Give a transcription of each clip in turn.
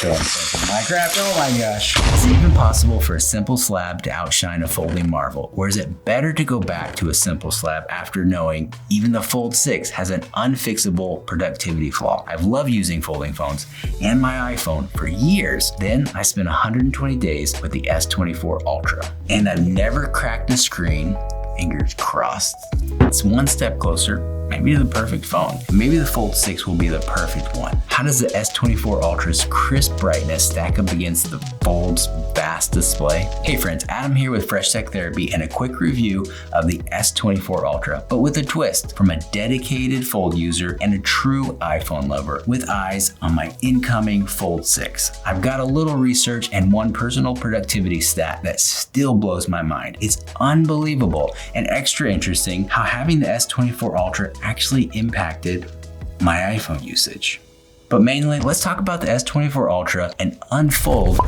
So Minecraft, oh my gosh. Is it even possible for a simple slab to outshine a folding marvel? Or is it better to go back to a simple slab after knowing even the Fold 6 has an unfixable productivity flaw? I've loved using folding phones and my iPhone for years. Then I spent 120 days with the S24 Ultra and I've never cracked a screen, fingers crossed. It's one step closer, maybe to the perfect phone. Maybe the Fold 6 will be the perfect one. How does the S24 Ultra's crisp brightness stack up against the Fold's vast display? Hey friends, Adam here with Fresh Tech Therapy and a quick review of the S24 Ultra, but with a twist from a dedicated Fold user and a true iPhone lover with eyes on my incoming Fold 6. I've got a little research and one personal productivity stat that still blows my mind. It's unbelievable and extra interesting how having the S24 Ultra actually impacted my iPhone usage. But mainly, let's talk about the S24 Ultra and unfold.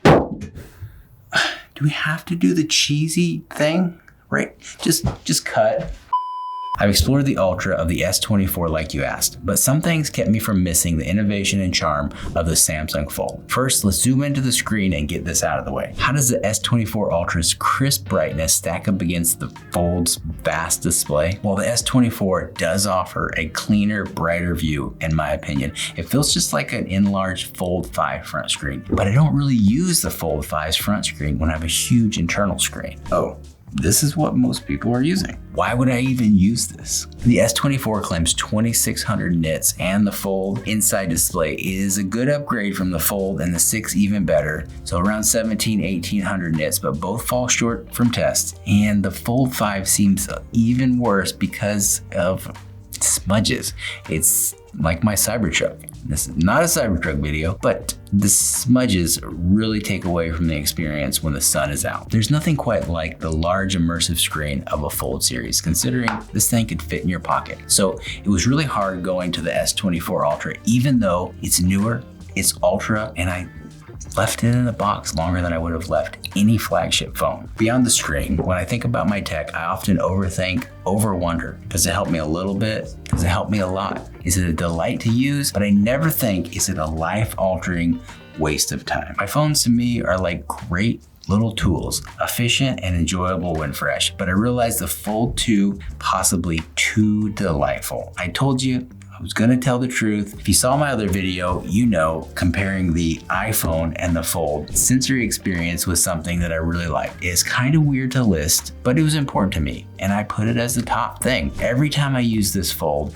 Do we have to do the cheesy thing? Right? Just cut. I've explored the Ultra of the S24 like you asked, but some things kept me from missing the innovation and charm of the Samsung Fold. First, let's zoom into the screen and get this out of the way. How does the S24 Ultra's crisp brightness stack up against the Fold's vast display? Well, the S24 does offer a cleaner, brighter view, in my opinion. It feels just like an enlarged Fold 5 front screen, but I don't really use the Fold 5's front screen when I have a huge internal screen. Oh, this is what most people are using. Why would I even use this? The S24 claims 2600 nits and the Fold inside display is a good upgrade from the Fold and the 6 even better. So around 1800 nits, but both fall short from tests. And the Fold 5 seems even worse because of smudges. It's like my Cybertruck. This is not a Cybertruck video, but the smudges really take away from the experience when the sun is out. There's nothing quite like the large immersive screen of a Fold series, considering this thing could fit in your pocket. So it was really hard going to the S24 Ultra, even though it's newer, it's Ultra, and I left it in a box longer than I would have left any flagship phone. Beyond the screen, when I think about my tech, I often overthink, overwonder. Does it help me a little bit? Does it help me a lot? Is it a delight to use? But I never think, is it a life-altering waste of time? My phones to me are like great little tools, efficient and enjoyable when fresh, but I realized the Fold 2 possibly too delightful. I told you, I was gonna tell the truth. If you saw my other video, you know comparing the iPhone and the Fold, sensory experience was something that I really liked. It's kind of weird to list, but it was important to me, and I put it as the top thing. Every time I use this Fold,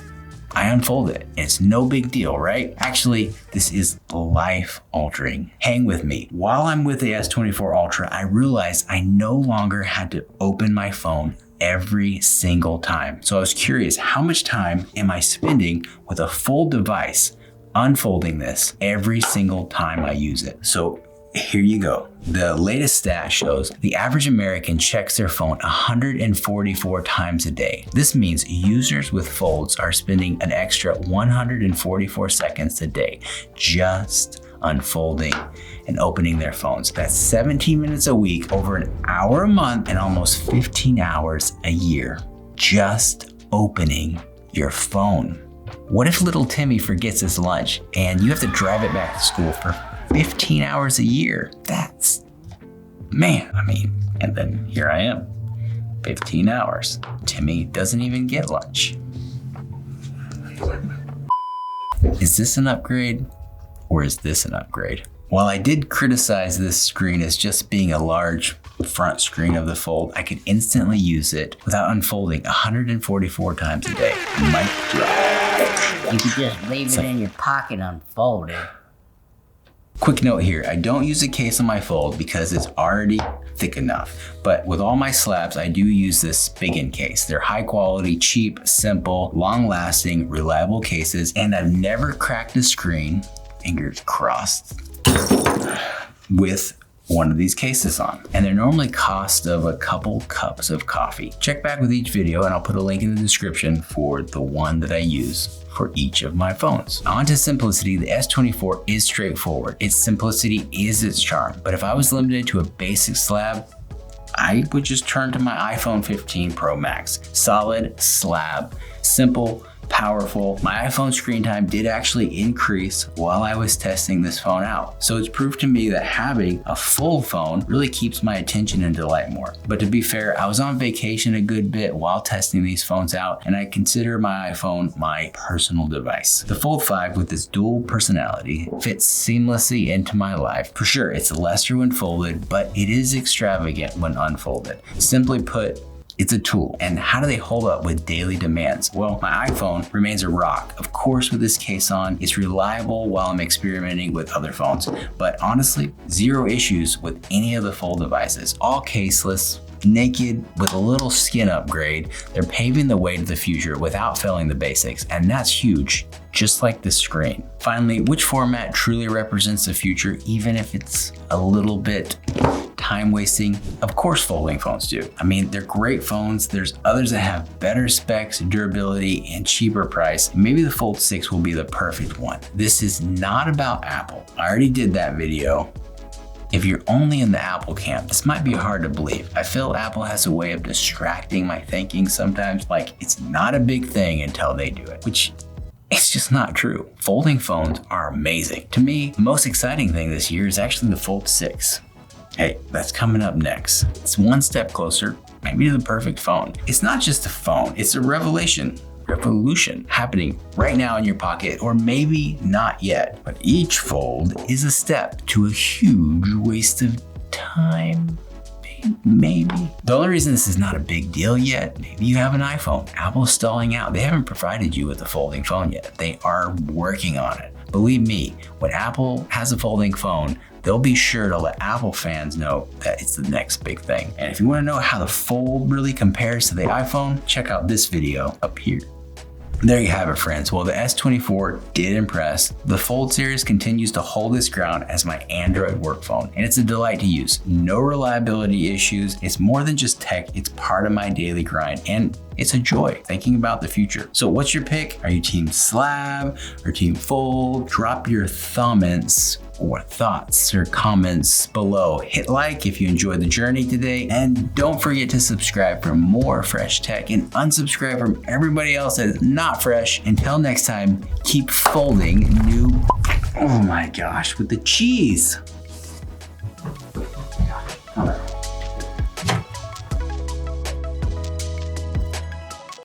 I unfold it. It's no big deal, right? Actually, this is life-altering. Hang with me. While I'm with the S24 Ultra, I realized I no longer had to open my phone every single time. So I was curious, how much time am I spending with a Fold device unfolding this every single time I use it? So here you go. The latest stat shows the average American checks their phone 144 times a day. This means users with Folds are spending an extra 144 seconds a day just unfolding and opening their phones. That's 17 minutes a week, over an hour a month, and almost 15 hours a year just opening your phone. What if little Timmy forgets his lunch and you have to drive it back to school for 15 hours a year? That's, man, and then here I am, 15 hours. Timmy doesn't even get lunch. Is this an upgrade? Or is this an upgrade? While I did criticize this screen as just being a large front screen of the Fold, I could instantly use it without unfolding 144 times a day. Mic drop. You could just leave it in your pocket unfolded. Quick note here, I don't use a case on my Fold because it's already thick enough. But with all my slabs, I do use this spigot case. They're high quality, cheap, simple, long lasting, reliable cases, and I've never cracked a screen, fingers crossed, with one of these cases on. And they're normally cost of a couple cups of coffee. Check back with each video and I'll put a link in the description for the one that I use for each of my phones. On to simplicity, the S24 is straightforward. Its simplicity is its charm. But if I was limited to a basic slab, I would just turn to my iPhone 15 Pro Max. Solid, slab, simple, powerful. My iPhone screen time did actually increase while I was testing this phone out. So it's proof to me that having a full phone really keeps my attention and delight more. But to be fair, I was on vacation a good bit while testing these phones out, and I consider my iPhone my personal device. The Fold 5 with its dual personality fits seamlessly into my life. For sure, it's lesser when folded, but it is extravagant when unfolded. Simply put, it's a tool. And how do they hold up with daily demands? Well, my iPhone remains a rock. Of course, with this case on, it's reliable while I'm experimenting with other phones. But honestly, zero issues with any of the Fold devices. All caseless, naked, with a little skin upgrade. They're paving the way to the future without failing the basics, and that's huge, just like the screen. Finally, which format truly represents the future, even if it's a little bit time wasting? Of course, folding phones do. I mean, they're great phones. There's others that have better specs, durability, and cheaper price. Maybe the Fold 6 will be the perfect one. This is not about Apple. I already did that video. If you're only in the Apple camp, this might be hard to believe. I feel Apple has a way of distracting my thinking sometimes, like it's not a big thing until they do it, which it's just not true. Folding phones are amazing. To me, the most exciting thing this year is actually the Fold 6. Hey, that's coming up next. It's one step closer, maybe to the perfect phone. It's not just a phone, it's a revolution happening right now in your pocket, or maybe not yet. But each fold is a step to a huge waste of time. Maybe. The only reason this is not a big deal yet, maybe you have an iPhone. Apple's stalling out. They haven't provided you with a folding phone yet. They are working on it. Believe me, when Apple has a folding phone, they'll be sure to let Apple fans know that it's the next big thing. And if you want to know how the Fold really compares to the iPhone, check out this video up here. There you have it, friends. Well, the S24 did impress. The Fold series continues to hold its ground as my Android work phone, and it's a delight to use. No reliability issues. It's more than just tech. It's part of my daily grind, and it's a joy thinking about the future. So what's your pick? Are you team Slab or team Fold? Drop your comments or thoughts or comments below. Hit like if you enjoyed the journey today, and don't forget to subscribe for more fresh tech, and unsubscribe from everybody else that is not fresh. Until next time, keep folding new, oh my gosh, with the cheese. All right.